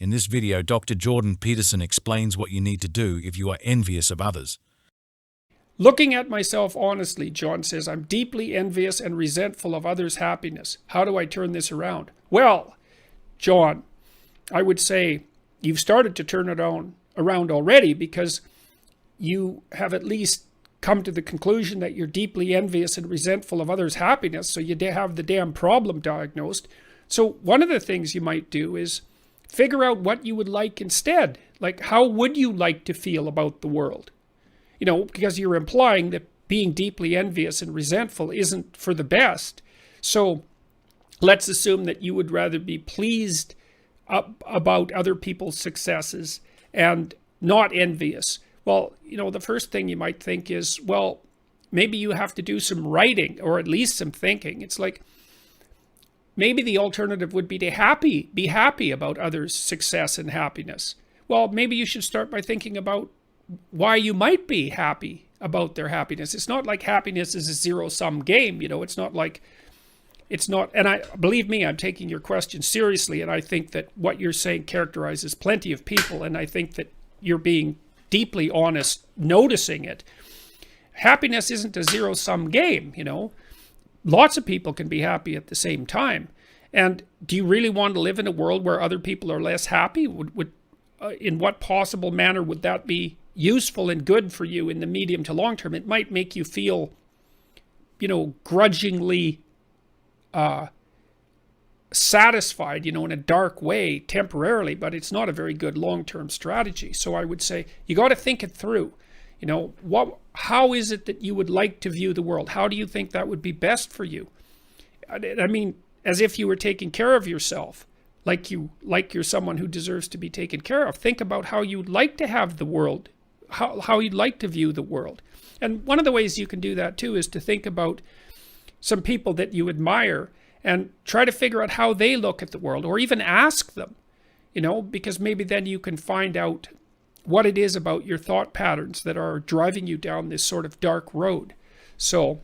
In this video, Dr. Jordan Peterson explains what you need to do if you are envious of others. Looking at myself honestly, John says, I'm deeply envious and resentful of others' happiness. How do I turn this around? Well, John, I would say you've started to turn it around already, because you have at least come to the conclusion that you're deeply envious and resentful of others' happiness, so you have the damn problem diagnosed. So one of the things you might do is figure out what you would like instead. Like, how would you like to feel about the world? You know, because you're implying that being deeply envious and resentful isn't for the best. So let's assume that you would rather be pleased about other people's successes and not envious. Well, you know, the first thing you might think is, well, maybe you have to do some writing, or at least some thinking. It's like, maybe the alternative would be to be happy about others' success and happiness. Well, maybe you should start by thinking about why you might be happy about their happiness. It's not like happiness is a zero-sum game, you know. It's not, and believe me, I'm taking your question seriously, and I think that what you're saying characterizes plenty of people, and I think that you're being deeply honest noticing it. Happiness isn't a zero-sum game, you know. Lots of people can be happy at the same time. And do you really want to live in a world where other people are less happy? In what possible manner would that be useful and good for you in the medium to long term? It might make you feel, you know, grudgingly satisfied, you know, in a dark way temporarily, but it's not a very good long-term strategy. So I would say you got to think it through. You know, how is it that you would like to view the world? How do you think that would be best for you? I mean, as if you were taking care of yourself, like you're someone who deserves to be taken care of. Think about how you'd like to have the world, how you'd like to view the world. And one of the ways you can do that too is to think about some people that you admire and try to figure out how they look at the world, or even ask them, you know, because maybe then you can find out what it is about your thought patterns that are driving you down this sort of dark road. So